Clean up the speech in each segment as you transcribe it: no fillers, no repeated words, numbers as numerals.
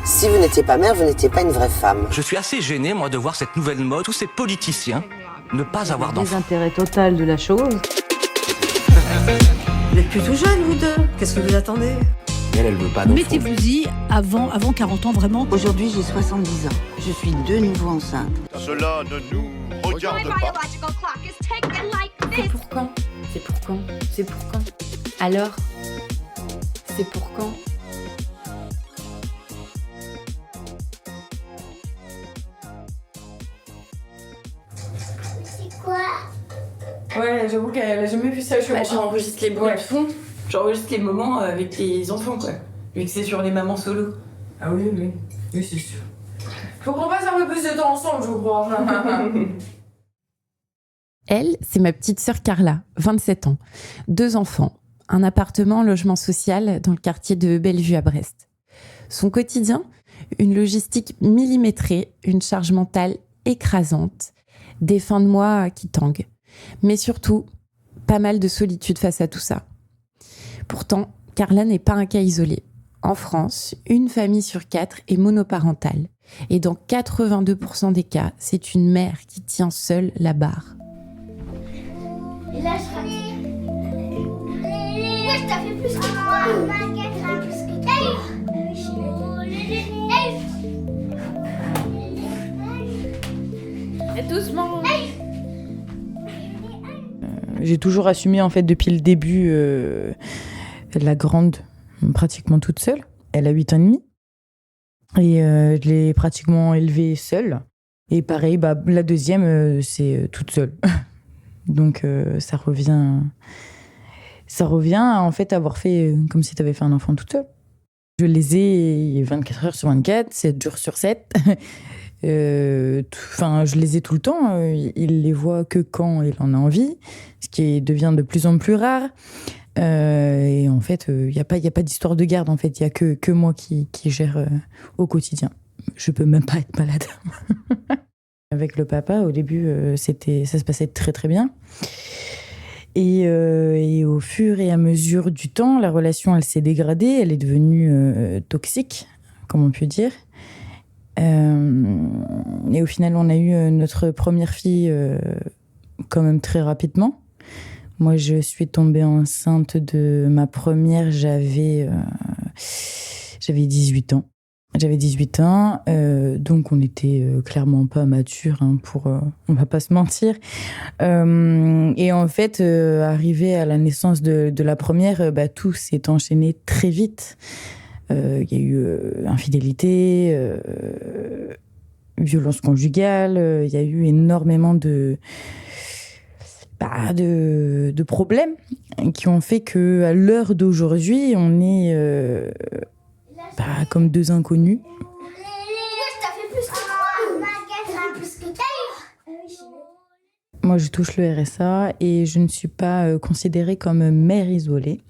Si vous n'étiez pas mère, vous n'étiez pas une vraie femme. Je suis assez gêné, moi, de voir cette nouvelle mode, tous ces politiciens ne pas avoir d'enfants. Désintérêt total de la chose. Vous êtes plus tout jeune, vous deux. Qu'est-ce que vous attendez? Elle veut pas d'enfants. Mettez-vous-y avant 40 ans, vraiment. Aujourd'hui, j'ai 70 ans. Je suis de nouveau enceinte. Cela ne nous regarde pas. C'est pour quand? C'est pour quand? C'est pour quand? Alors? C'est pour quand? C'est quoi? Ouais, j'avoue qu'elle a jamais vu ça. J'enregistre les bruits de fond. J'enregistre les moments avec les enfants, quoi. Vu que c'est sur les mamans solo. Ah oui, oui. Oui, c'est sûr. Faut qu'on passe un peu plus de temps ensemble, je crois. Elle, c'est ma petite sœur Carla, 27 ans. 2 enfants, un appartement, logement social dans le quartier de Bellevue à Brest. Son quotidien, une logistique millimétrée, une charge mentale écrasante, des fins de mois qui tanguent. Mais surtout, pas mal de solitude face à tout ça. Pourtant, Carla n'est pas un cas isolé. En France, une famille sur 4 est monoparentale. Et dans 82% des cas, c'est une mère qui tient seule la barre. Et là, je serai... Ouais, t'as fait plus que moi. Plus que toi. Et doucement. J'ai toujours assumé en fait depuis le début la grande pratiquement toute seule. Elle a 8 ans et demi. Et je l'ai pratiquement élevée seule. Et pareil, la deuxième, c'est toute seule. Donc ça revient en fait à avoir fait comme si tu avais fait un enfant toute seule. Je les ai 24 heures sur 24, 7 jours sur 7. Je les ai tout le temps. Il les voit que quand il en a envie, ce qui devient de plus en plus rare. Et en fait, il n'y a pas d'histoire de garde. En fait, il n'y a que moi qui gère au quotidien. Je peux même pas être malade. Avec le papa, au début, ça se passait très très bien. Et au fur et à mesure du temps, la relation, elle s'est dégradée. Elle est devenue toxique, comme on peut dire. Et au final, on a eu notre première fille quand même très rapidement. Moi, je suis tombée enceinte de ma première, j'avais 18 ans. J'avais 18 ans, donc on n'était clairement pas mature, on va pas se mentir. Et en fait, arrivé à la naissance de la première, tout s'est enchaîné très vite. Il y a eu infidélité, violence conjugale, il y a eu énormément de problèmes qui ont fait qu'à l'heure d'aujourd'hui, on est comme 2 inconnus. Moi, je touche le RSA et je ne suis pas considérée comme mère isolée,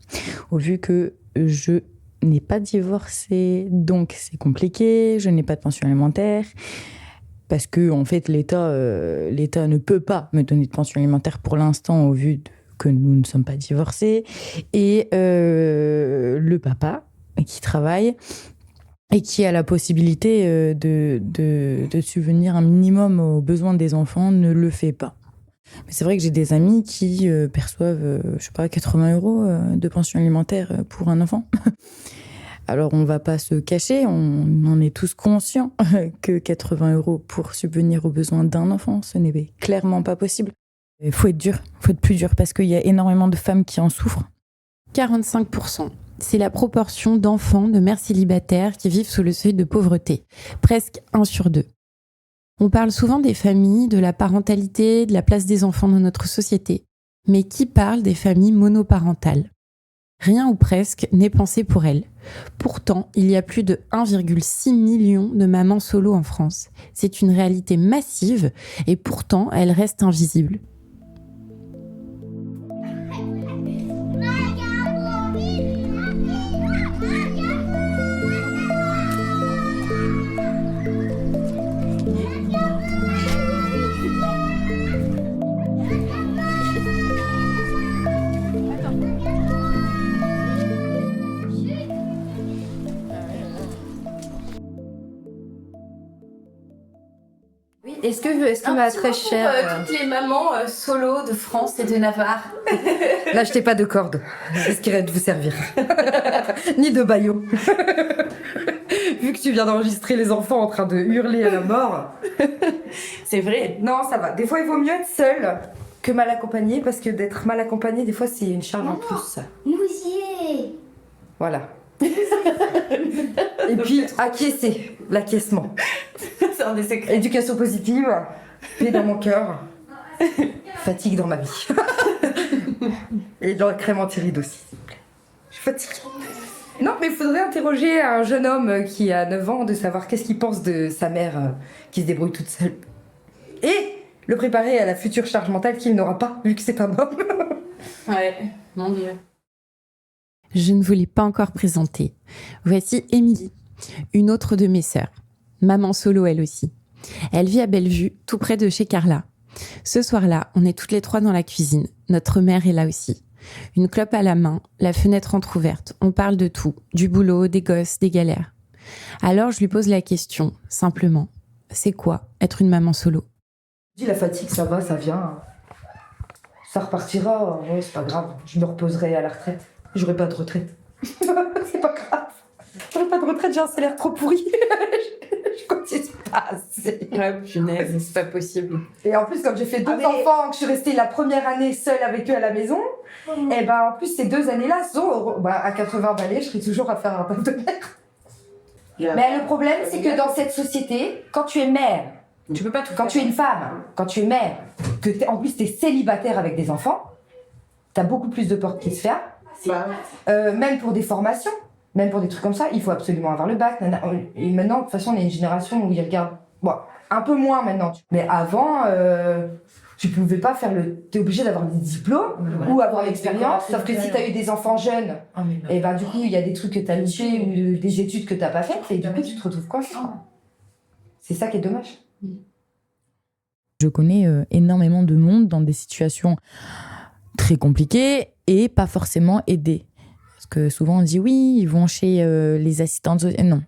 au vu que je n'ai pas divorcé, donc c'est compliqué, je n'ai pas de pension alimentaire, parce que en fait l'État ne peut pas me donner de pension alimentaire pour l'instant, au vu que nous ne sommes pas divorcés, et le papa qui travaille et qui a la possibilité de subvenir un minimum aux besoins des enfants ne le fait pas. Mais c'est vrai que j'ai des amis qui perçoivent, 80 € de pension alimentaire pour un enfant. Alors, on va pas se cacher, on en est tous conscients que 80 € pour subvenir aux besoins d'un enfant, ce n'est clairement pas possible. Il faut être dur, il faut être plus dur, parce qu'il y a énormément de femmes qui en souffrent. 45%, c'est la proportion d'enfants de mères célibataires qui vivent sous le seuil de pauvreté. Presque 1 sur 2. On parle souvent des familles, de la parentalité, de la place des enfants dans notre société. Mais qui parle des familles monoparentales ? Rien ou presque n'est pensé pour elles. Pourtant, il y a plus de 1,6 million de mamans solo en France. C'est une réalité massive et pourtant, elle reste invisible. Est-ce que ma très chère... toutes les mamans solo de France et de Navarre. N'achetez pas de cordes, je risquerais de vous servir. Ni de baillot. Vu que tu viens d'enregistrer les enfants en train de hurler à la mort. C'est vrai. Non, ça va. Des fois, il vaut mieux être seul que mal accompagné, parce que d'être mal accompagné, des fois, c'est une charge en plus. Nous y Voilà. Et puis, acquiescer, l'acquiescement. C'est un des secrets. Éducation positive, paix dans mon cœur, fatigue dans ma vie. Et dans la crème anti-rides aussi. Je suis fatiguée. Non, mais il faudrait interroger un jeune homme qui a 9 ans de savoir qu'est-ce qu'il pense de sa mère qui se débrouille toute seule. Et le préparer à la future charge mentale qu'il n'aura pas, vu que c'est un homme. Ouais, mon Dieu. Je ne vous l'ai pas encore présentée. Voici Émilie, une autre de mes sœurs. Maman solo elle aussi. Elle vit à Bellevue, tout près de chez Carla. Ce soir-là, on est toutes les 3 dans la cuisine. Notre mère est là aussi. Une clope à la main, la fenêtre entrouverte. On parle de tout, du boulot, des gosses, des galères. Alors je lui pose la question, simplement. C'est quoi être une maman solo ? Je dis la fatigue, ça va, ça vient. Ça repartira, ouais, c'est pas grave. Je me reposerai à la retraite. J'aurai pas de retraite. C'est pas grave. J'aurai pas de retraite, j'ai un salaire trop pourri. Je continue pas assez. Ouais, punaise, c'est pas possible. Et en plus, comme j'ai fait 2 enfants, que je suis restée la première année seule avec eux à la maison, et ben en plus, ces 2 années-là, à 80 balais, je serai toujours à faire un taf de mère. Mais le problème, c'est que dans cette société, quand tu es mère, Tu peux pas tout quand faire. tu es une femme, quand tu es mère, que en plus t'es célibataire avec des enfants, t'as beaucoup plus de portes qui se ferment. Même pour des formations, même pour des trucs comme ça, il faut absolument avoir le bac. Et maintenant, de toute façon, on est une génération où ils regardent... Bon, un peu moins maintenant. Mais avant, tu pouvais pas faire le... T'es obligé d'avoir des diplômes ou avoir l'expérience. Sauf que si t'as eu des enfants jeunes, et ben du coup, il y a des trucs que t'as loupés ou des études que t'as pas faites, et du coup, tu te retrouves coincé. C'est ça qui est dommage. Je connais énormément de monde dans des situations très compliquées et pas forcément aidées. Parce que souvent on dit oui, ils vont chez les assistantes sociales.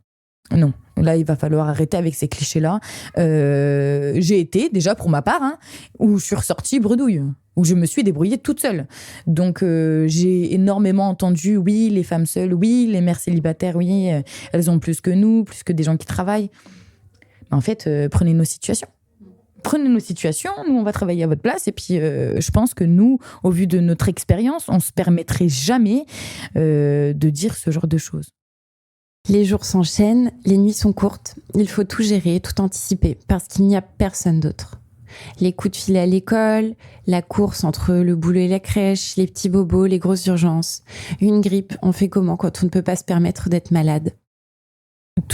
Non. Là, il va falloir arrêter avec ces clichés-là. J'ai été, déjà pour ma part, où je suis ressortie bredouille, où je me suis débrouillée toute seule. Donc, j'ai énormément entendu, oui, les femmes seules, oui, les mères célibataires, oui, elles ont plus que nous, plus que des gens qui travaillent. Mais en fait, prenez nos situations. Prenez nos situations, nous, on va travailler à votre place. Et puis, je pense que nous, au vu de notre expérience, on se permettrait jamais de dire ce genre de choses. Les jours s'enchaînent, les nuits sont courtes. Il faut tout gérer, tout anticiper, parce qu'il n'y a personne d'autre. Les coups de fil à l'école, la course entre le boulot et la crèche, les petits bobos, les grosses urgences. Une grippe, on fait comment quand on ne peut pas se permettre d'être malade ?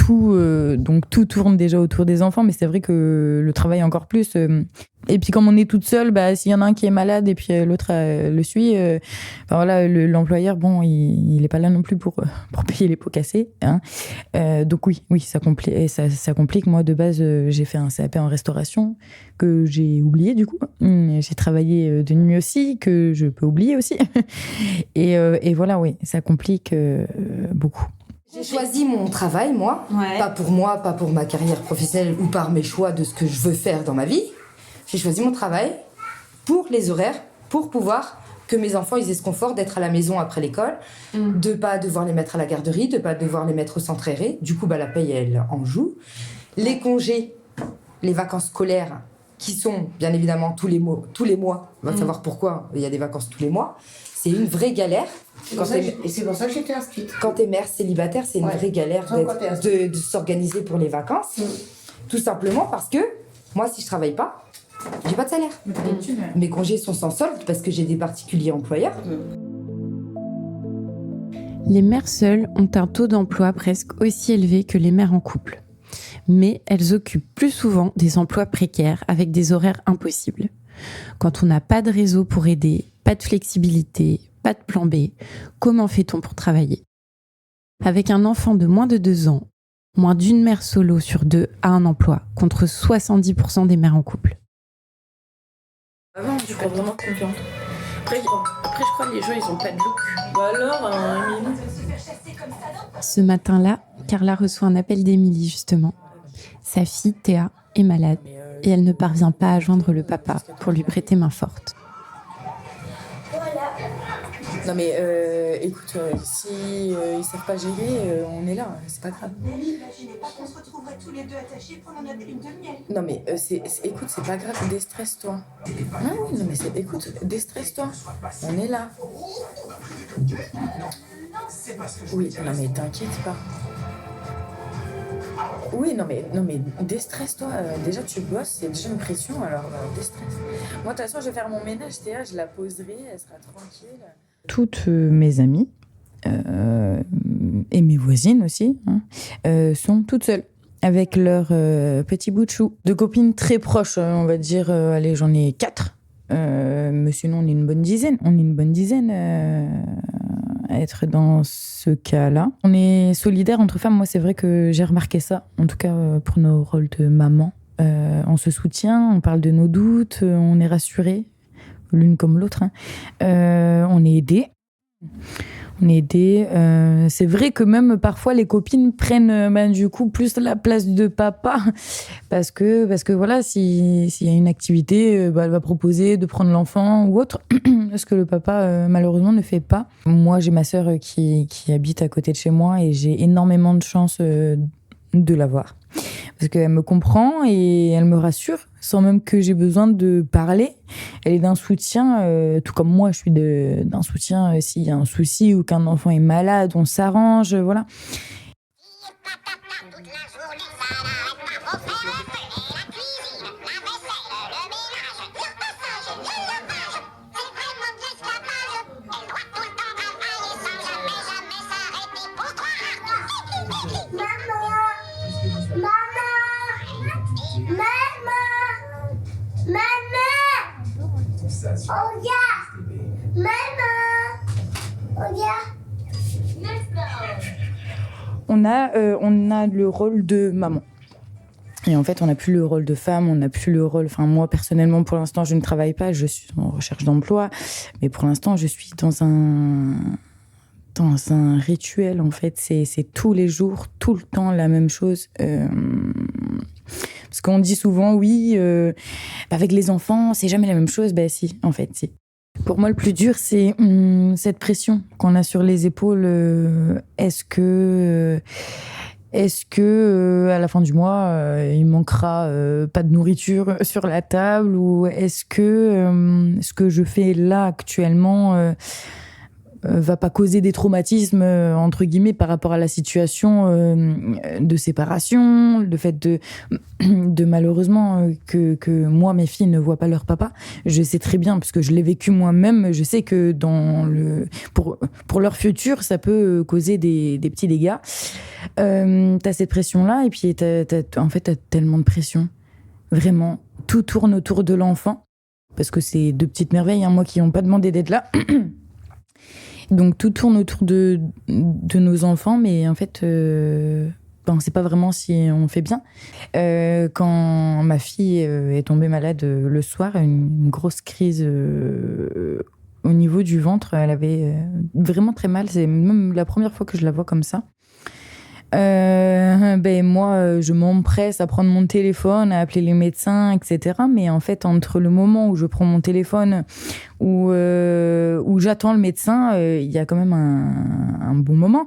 Donc tout tourne déjà autour des enfants, mais c'est vrai que le travail encore plus. Et puis comme on est toute seule, s'il y en a un qui est malade et puis l'autre le suit, l'employeur, bon, il est pas là non plus pour payer les pots cassés. Donc oui, ça complique. Moi, de base, j'ai fait un CAP en restauration que j'ai oublié du coup. J'ai travaillé de nuit aussi, que je peux oublier aussi. Et voilà, oui, ça complique beaucoup. J'ai choisi mon travail, moi, pas pour ma carrière professionnelle ou par mes choix de ce que je veux faire dans ma vie. J'ai choisi mon travail pour les horaires, pour pouvoir que mes enfants ils aient ce confort d'être à la maison après l'école, de pas devoir les mettre à la garderie, de pas devoir les mettre au centre aéré. Du coup, la paye, elle en joue. Les congés, les vacances scolaires, qui sont bien évidemment tous les mois. On va savoir pourquoi il y a des vacances tous les mois. C'est une vraie galère. Et c'est pour ça que j'étais inscrite. Quand t'es mère célibataire, c'est une vraie galère de s'organiser pour les vacances. Tout simplement parce que moi, si je travaille pas, j'ai pas de salaire. Mes congés sont sans solde parce que j'ai des particuliers employeurs. Les mères seules ont un taux d'emploi presque aussi élevé que les mères en couple. Mais elles occupent plus souvent des emplois précaires avec des horaires impossibles. Quand on n'a pas de réseau pour aider, pas de flexibilité, pas de plan B, comment fait-on pour travailler ? Avec un enfant de moins de 2 ans, moins d'une mère solo sur 2 a un emploi, contre 70% des mères en couple. Avant, je crois vraiment confiante. Après, je crois que les gens, ils ont pas de look. Alors, Émilie. Ce matin-là, Carla reçoit un appel d'Émilie, justement. Sa fille, Théa, est malade. et elle ne parvient pas à joindre le papa pour lui prêter main forte. Non mais écoute, si ils savent pas gérer, on est là, c'est pas grave. Imaginez pas qu'on se retrouverait tous les deux attachés pendant notre lune de miel. Non mais écoute, c'est pas grave, déstresse-toi. Non mais écoute, déstresse-toi. On est là. Oui, non mais t'inquiète pas. Oui, non mais déstresse-toi. Déjà tu bosses, c'est déjà une pression, alors déstresse. Moi de toute façon je vais faire mon ménage, Théa, je la poserai, elle sera tranquille. Toutes mes amies et mes voisines aussi sont toutes seules avec leur petit bout de chou. De copines très proches, on va dire, allez, j'en ai 4. Mais sinon, on est une bonne dizaine. À être dans ce cas-là. On est solidaires entre femmes. Moi, c'est vrai que j'ai remarqué ça, en tout cas pour nos rôles de maman. On se soutient, on parle de nos doutes, on est rassurés, l'une comme l'autre. On est aidés. C'est vrai que même parfois les copines prennent du coup plus la place de papa parce que voilà, s'il y a une activité, elle va proposer de prendre l'enfant ou autre, ce que le papa malheureusement ne fait pas. Moi, j'ai ma sœur qui habite à côté de chez moi et j'ai énormément de chance de la voir. Parce qu'elle me comprend et elle me rassure, sans même que j'ai besoin de parler. Elle est d'un soutien, tout comme moi, je suis d'un soutien s'il y a un souci ou qu'un enfant est malade, on s'arrange, voilà. On a le rôle de maman. Et en fait, on n'a plus le rôle de femme, on n'a plus le rôle... Enfin, moi, personnellement, pour l'instant, je ne travaille pas, je suis en recherche d'emploi. Mais pour l'instant, je suis dans un rituel, en fait. C'est tous les jours, tout le temps, la même chose. Parce qu'on dit souvent, oui, avec les enfants, c'est jamais la même chose. Ben si, en fait, si. Pour moi, le plus dur, c'est cette pression qu'on a sur les épaules. Est-ce que à la fin du mois, il manquera pas de nourriture sur la table, ou est-ce que ce que je fais là actuellement va pas causer des traumatismes entre guillemets par rapport à la situation de séparation, le fait de malheureusement que moi mes filles ne voient pas leur papa. Je sais très bien parce que je l'ai vécu moi-même. Je sais que pour leur futur ça peut causer des petits dégâts. T'as cette pression là et puis en fait t'as tellement de pression. Vraiment, tout tourne autour de l'enfant parce que c'est deux petites merveilles, moi qui n'ont pas demandé d'être là. Donc tout tourne autour de nos enfants, mais en fait, on ne sait pas vraiment si on fait bien. Quand ma fille est tombée malade le soir, une grosse crise au niveau du ventre, elle avait vraiment très mal. C'est même la première fois que je la vois comme ça. Moi, je m'empresse à prendre mon téléphone, à appeler les médecins, etc. Mais en fait, entre le moment où je prends mon téléphone, où j'attends le médecin, il y a quand même un bon moment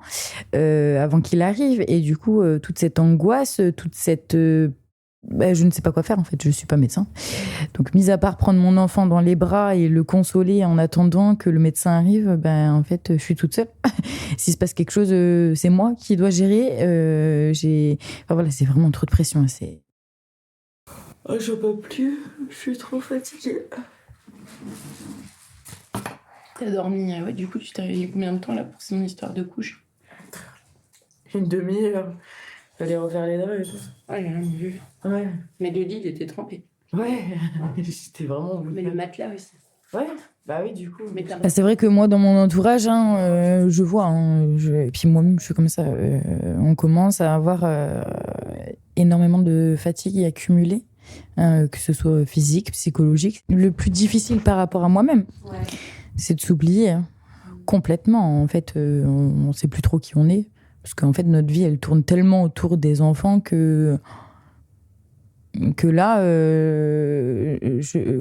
avant qu'il arrive. Et du coup, toute cette angoisse, toute cette... je ne sais pas quoi faire, en fait. Je ne suis pas médecin. Donc, mis à part prendre mon enfant dans les bras et le consoler en attendant que le médecin arrive, en fait, je suis toute seule. S'il se passe quelque chose, c'est moi qui dois gérer. Voilà, c'est vraiment trop de pression. J'en peux plus. Je suis trop fatiguée. T'as dormi, du coup, tu t'es réveillé combien de temps là pour son histoire de couche? Une demi-heure. Fallait refaire les draps et tout. Ouais, j'ai rien vu. Ouais. Mais le lit, il était trempé. Ouais, c'était vraiment... Mais le matelas aussi. Ouais, bah oui, du coup. C'est vrai que moi, dans mon entourage, je vois, et puis moi-même, je suis comme ça, on commence à avoir énormément de fatigue accumulée, que ce soit physique, psychologique. Le plus difficile par rapport à moi-même, c'est de s'oublier complètement. En fait, on ne sait plus trop qui on est. Parce qu'en fait, notre vie, elle tourne tellement autour des enfants que que là,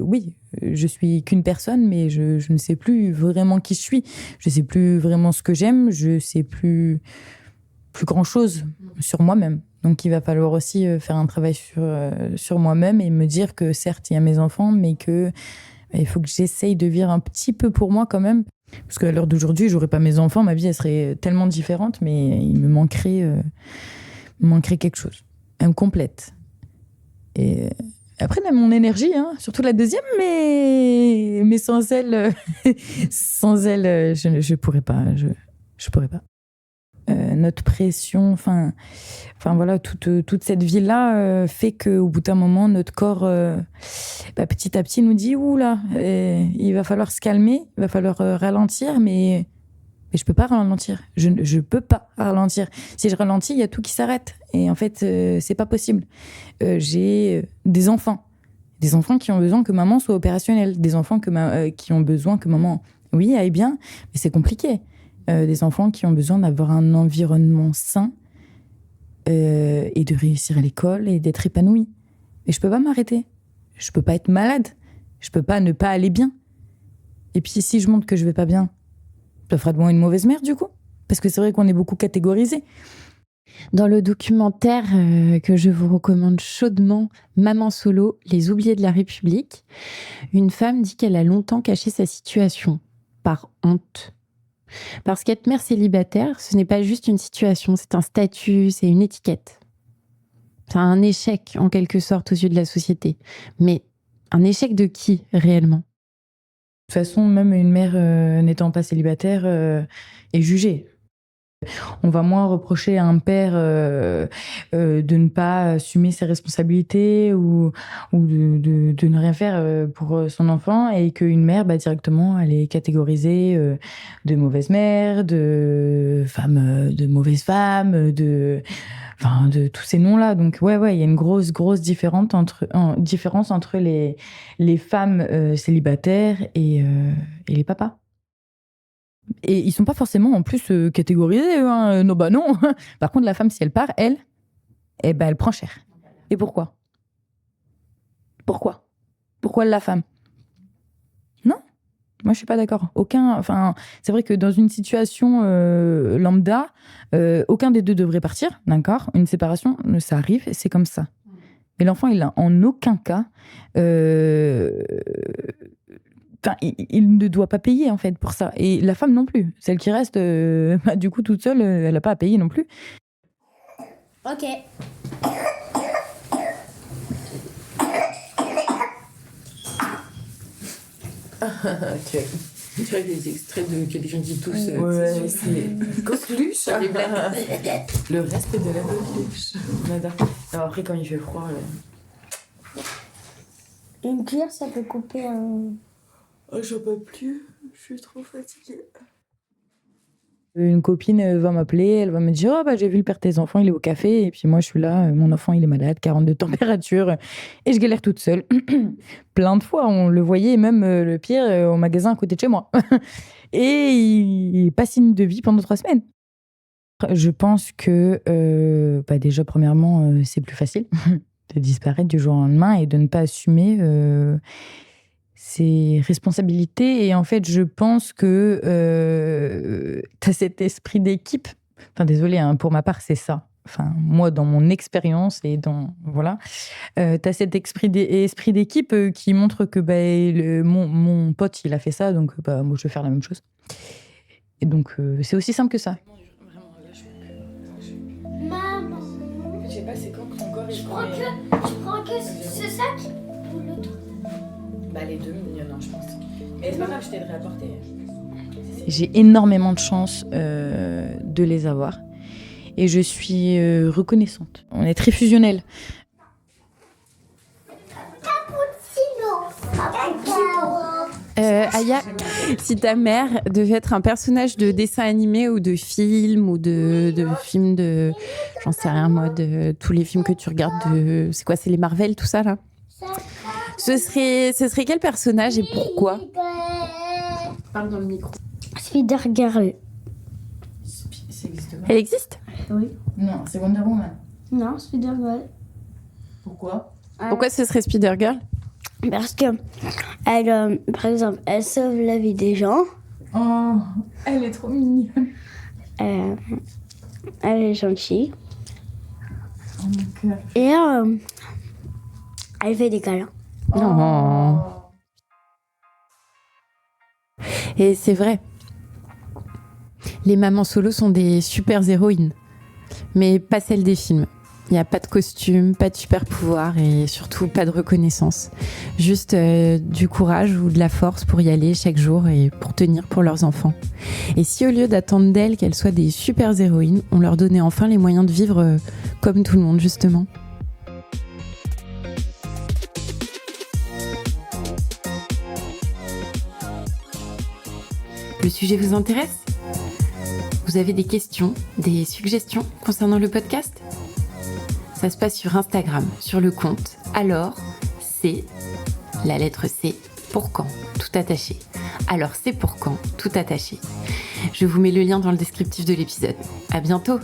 oui, je suis qu'une personne, mais je ne sais plus vraiment qui je suis. Je ne sais plus vraiment ce que j'aime. Je ne sais plus grand-chose sur moi-même. Donc, il va falloir aussi faire un travail sur moi-même et me dire que, certes, il y a mes enfants, mais il faut que j'essaye de vivre un petit peu pour moi quand même. Parce qu'à l'heure d'aujourd'hui, je n'aurais pas mes enfants, ma vie, elle serait tellement différente, mais il me manquerait quelque chose. Elle me complète. Et après, on a mon énergie, hein, surtout la deuxième, mais sans elle, je pourrais pas. Je pourrais pas. Notre pression, enfin voilà, toute cette vie-là fait qu'au bout d'un moment, notre corps, petit à petit, nous dit oula, il va falloir se calmer, il va falloir ralentir, mais je peux pas ralentir. Je peux pas ralentir. Si je ralentis, il y a tout qui s'arrête. Et en fait, c'est pas possible. J'ai des enfants qui ont besoin que maman soit opérationnelle, des enfants qui ont besoin que maman, oui, aille bien, mais c'est compliqué. Des enfants qui ont besoin d'avoir un environnement sain et de réussir à l'école et d'être épanouis. Et je peux pas m'arrêter. Je peux pas être malade. Je peux pas ne pas aller bien. Et puis si je montre que je vais pas bien, ça fera de moi une mauvaise mère du coup. Parce que c'est vrai qu'on est beaucoup catégorisés. Dans le documentaire que je vous recommande chaudement, Maman solo, les oubliés de la République, une femme dit qu'elle a longtemps caché sa situation, par honte. Parce qu'être mère célibataire, ce n'est pas juste une situation, c'est un statut, c'est une étiquette. C'est un échec, en quelque sorte, aux yeux de la société. Mais un échec de qui, réellement ? De toute façon, même une mère n'étant pas célibataire est jugée. On va moins reprocher à un père de ne pas assumer ses responsabilités ou de ne rien faire pour son enfant, et qu'une mère, directement, elle est catégorisée de mauvaise mère, de mauvaise femme, de tous ces noms-là. Donc ouais, il y a une grosse différence entre les femmes célibataires et les papas. Et ils sont pas forcément en plus catégorisés, hein. Non. Par contre, la femme, si elle part, elle prend cher. Et pourquoi la femme ? Non, moi je suis pas d'accord. C'est vrai que dans une situation lambda, aucun des deux devrait partir, d'accord ? Une séparation, ça arrive, c'est comme ça. Mais l'enfant, il a en aucun cas. Il ne doit pas payer en fait pour ça, et la femme non plus, celle qui reste du coup toute seule, elle n'a pas à payer non plus. Ok. Tu vois des extraits de quelqu'un qui tousse. Ouais, c'est coqueluche. Le reste de la coqueluche. On adore. Alors après, quand il fait froid. Une cuillère, ça peut couper un. Oh, j'en peux plus, je suis trop fatiguée. Une copine va m'appeler, elle va me dire « Oh, j'ai vu le père de tes enfants, il est au café. » Et puis moi, je suis là, mon enfant, il est malade, 42 température. Et je galère toute seule. Plein de fois, on le voyait, même le pire, au magasin à côté de chez moi. Et il passe une de vie pendant 3 semaines. Je pense que, déjà, premièrement, c'est plus facile de disparaître du jour au lendemain et de ne pas assumer ses responsabilités. Et en fait, je pense que tu as cet esprit d'équipe. Désolée, pour ma part, c'est ça. Moi, dans mon expérience et dans... Voilà. Tu as cet esprit d'équipe qui montre que mon pote, il a fait ça, donc moi, je vais faire la même chose. Et donc, c'est aussi simple que ça. Maman. Je sais pas, c'est quand ton corps Tu prends que ce sac ou l'autre? Les deux, non, je pense. Mais c'est pas grave, je t'aiderai à porter. J'ai énormément de chance de les avoir. Et je suis reconnaissante. On est très fusionnels. Aya, si ta mère devait être un personnage de dessin animé ou de film ou de film de... J'en sais rien, moi, de tous les films que tu regardes de... C'est quoi, c'est les Marvel, tout ça, là ? Ce serait quel personnage et pourquoi ? Parle dans le micro. Spider-Girl. Ça existe pas. Elle existe ? Oui. Non, c'est Wonder Woman. Non, Spider-Girl. Pourquoi ? Pourquoi ce serait Spider Girl? Parce que elle, par exemple, elle sauve la vie des gens. Oh, elle est trop mignonne. Elle est gentille. Oh, mon cœur. Et elle fait des câlins. Oh. Et c'est vrai. Les mamans solo sont des super héroïnes. Mais pas celles des films. Il n'y a pas de costume, pas de super pouvoir et surtout pas de reconnaissance. Juste du courage ou de la force pour y aller chaque jour et pour tenir pour leurs enfants. Et si au lieu d'attendre d'elles qu'elles soient des super héroïnes, on leur donnait enfin les moyens de vivre comme tout le monde justement. Le sujet vous intéresse ? Vous avez des questions, des suggestions concernant le podcast ? Ça se passe sur Instagram, sur le compte Alors c'est la lettre C pour quand, tout attaché. Alors c'est pour quand, tout attaché. Je vous mets le lien dans le descriptif de l'épisode. À bientôt!